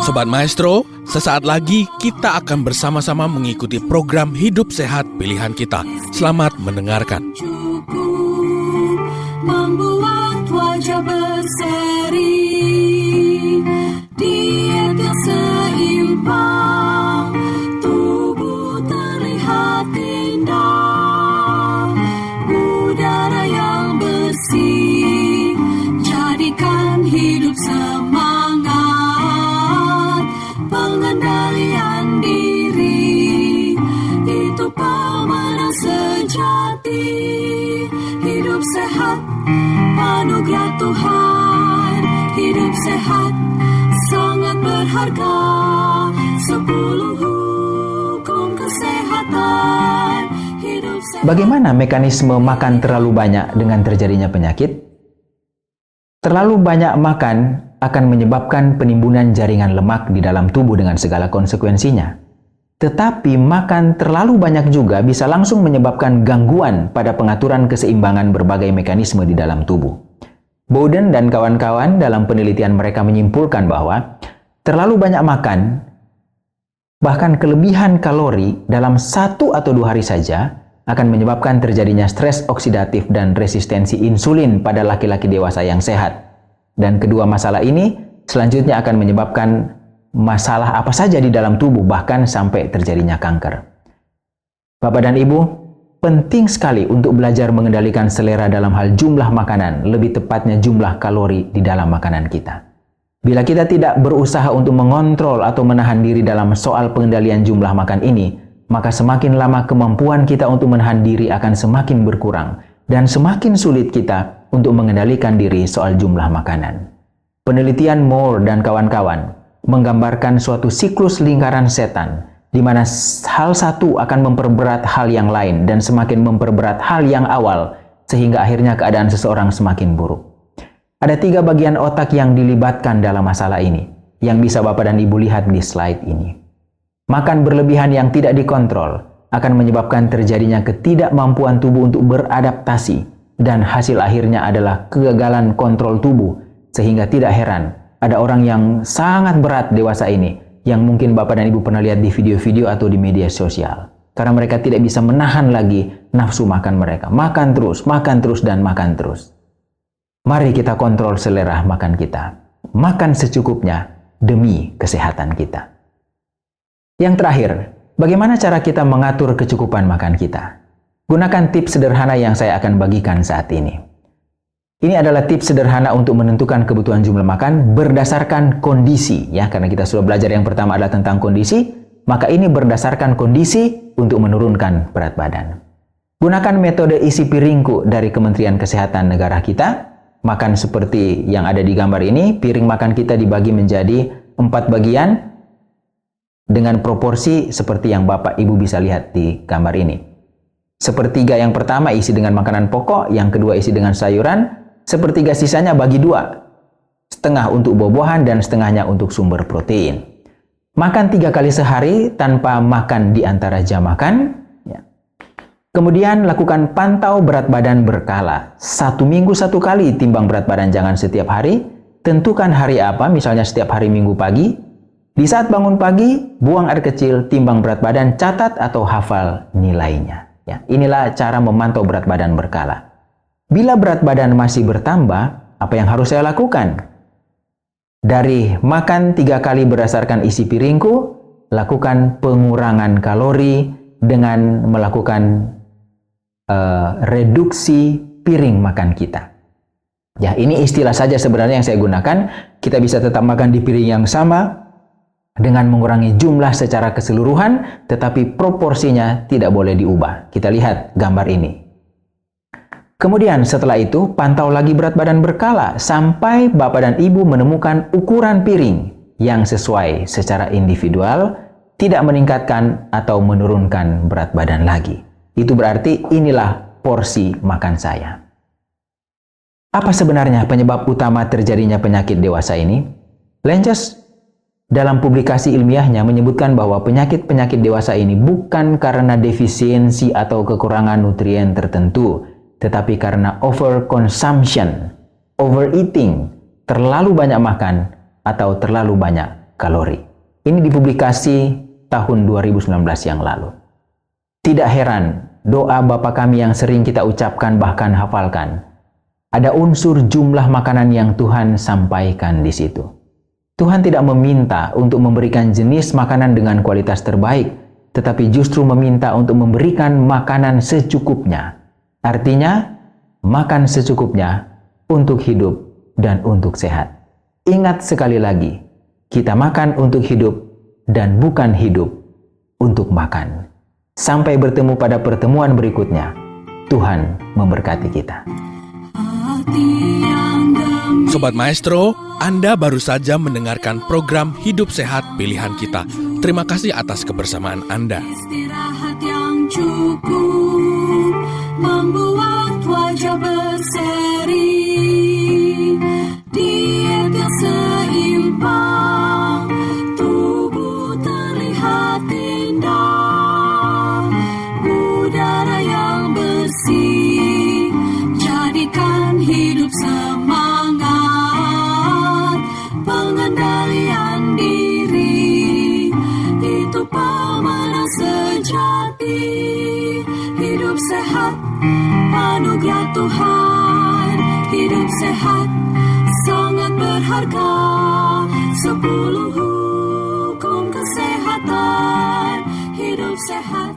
Sobat Maestro, sesaat lagi kita akan bersama-sama mengikuti program Hidup Sehat Pilihan Kita. Selamat mendengarkan. Membuat wajah berseri, diet yang seimbang, tubuh terlihat indah, udara yang bersih, jadikan hidup semangat, pengendalian diri, itu pemenang sejati. Hidup sehat, anugerah Tuhan. Hidup sehat, sangat berharga. 10 hukum kesehatan. Hidup sehat. Bagaimana mekanisme makan terlalu banyak dengan terjadinya penyakit? Terlalu banyak makan akan menyebabkan penimbunan jaringan lemak di dalam tubuh dengan segala konsekuensinya. Tetapi makan terlalu banyak juga bisa langsung menyebabkan gangguan pada pengaturan keseimbangan berbagai mekanisme di dalam tubuh. Bowden dan kawan-kawan dalam penelitian mereka menyimpulkan bahwa terlalu banyak makan, bahkan kelebihan kalori dalam 1 atau 2 hari saja akan menyebabkan terjadinya stres oksidatif dan resistensi insulin pada laki-laki dewasa yang sehat. Dan kedua masalah ini selanjutnya akan menyebabkan masalah apa saja di dalam tubuh, bahkan sampai terjadinya kanker. Bapak dan Ibu, penting sekali untuk belajar mengendalikan selera dalam hal jumlah makanan, lebih tepatnya jumlah kalori di dalam makanan kita. Bila kita tidak berusaha untuk mengontrol atau menahan diri dalam soal pengendalian jumlah makan ini, maka semakin lama kemampuan kita untuk menahan diri akan semakin berkurang, dan semakin sulit kita untuk mengendalikan diri soal jumlah makanan. Penelitian Moore dan kawan-kawan menggambarkan suatu siklus lingkaran setan, di mana hal satu akan memperberat hal yang lain dan semakin memperberat hal yang awal, sehingga akhirnya keadaan seseorang semakin buruk. Ada 3 bagian otak yang dilibatkan dalam masalah ini, yang bisa Bapak dan Ibu lihat di slide ini. Makan berlebihan yang tidak dikontrol akan menyebabkan terjadinya ketidakmampuan tubuh untuk beradaptasi, dan hasil akhirnya adalah kegagalan kontrol tubuh, sehingga tidak heran ada orang yang sangat berat dewasa ini, yang mungkin Bapak dan Ibu pernah lihat di video-video atau di media sosial. Karena mereka tidak bisa menahan lagi nafsu makan mereka. Makan terus, dan makan terus. Mari kita kontrol selera makan kita. Makan secukupnya demi kesehatan kita. Yang terakhir, bagaimana cara kita mengatur kecukupan makan kita? Gunakan tips sederhana yang saya akan bagikan saat ini. Ini adalah tips sederhana untuk menentukan kebutuhan jumlah makan berdasarkan kondisi, ya, karena kita sudah belajar yang pertama adalah tentang kondisi, maka ini berdasarkan kondisi untuk menurunkan berat badan. Gunakan metode isi piringku dari Kementerian Kesehatan negara kita. Makan seperti yang ada di gambar ini, piring makan kita dibagi menjadi 4 bagian dengan proporsi seperti yang Bapak Ibu bisa lihat di gambar ini. Sepertiga yang pertama isi dengan makanan pokok, yang kedua isi dengan sayuran, sepertiga sisanya bagi 2. Setengah untuk buah-buahan dan setengahnya untuk sumber protein. Makan 3 kali sehari tanpa makan di antara jam makan. Ya. Kemudian lakukan pantau berat badan berkala. 1 minggu 1 kali timbang berat badan, jangan setiap hari. Tentukan hari apa, misalnya setiap hari Minggu pagi. Di saat bangun pagi, buang air kecil, timbang berat badan, catat atau hafal nilainya. Ya, inilah cara memantau berat badan berkala. Bila berat badan masih bertambah, apa yang harus saya lakukan? Dari makan 3 kali berdasarkan isi piringku, lakukan pengurangan kalori dengan melakukan reduksi piring makan kita. Ya, ini istilah saja sebenarnya yang saya gunakan. Kita bisa tetap makan di piring yang sama dengan mengurangi jumlah secara keseluruhan, tetapi proporsinya tidak boleh diubah. Kita lihat gambar ini. Kemudian setelah itu, pantau lagi berat badan berkala sampai Bapak dan Ibu menemukan ukuran piring yang sesuai secara individual, tidak meningkatkan atau menurunkan berat badan lagi. Itu berarti inilah porsi makan saya. Apa sebenarnya penyebab utama terjadinya penyakit dewasa ini? Langes dalam publikasi ilmiahnya menyebutkan bahwa penyakit-penyakit dewasa ini bukan karena defisiensi atau kekurangan nutrien tertentu, tetapi karena overconsumption, overeating, terlalu banyak makan, atau terlalu banyak kalori. Ini dipublikasi tahun 2019 yang lalu. Tidak heran, doa Bapa Kami yang sering kita ucapkan bahkan hafalkan, ada unsur jumlah makanan yang Tuhan sampaikan di situ. Tuhan tidak meminta untuk memberikan jenis makanan dengan kualitas terbaik, tetapi justru meminta untuk memberikan makanan secukupnya. Artinya, makan secukupnya untuk hidup dan untuk sehat. Ingat sekali lagi, kita makan untuk hidup dan bukan hidup untuk makan. Sampai bertemu pada pertemuan berikutnya. Tuhan memberkati kita. Sobat Maestro, Anda baru saja mendengarkan program Hidup Sehat Pilihan Kita. Terima kasih atas kebersamaan Anda. Istirahat yang cukup membuat wajah berseri. Diet yang seimbang, tubuh terlihat indah. Udara yang bersih, jadikan hidup semangat. Pengendalian diri, itu pemenang sejati. Hidup sehat, anugerah Tuhan. Hidup sehat, sangat berharga. 10 hukum kesehatan. Hidup sehat.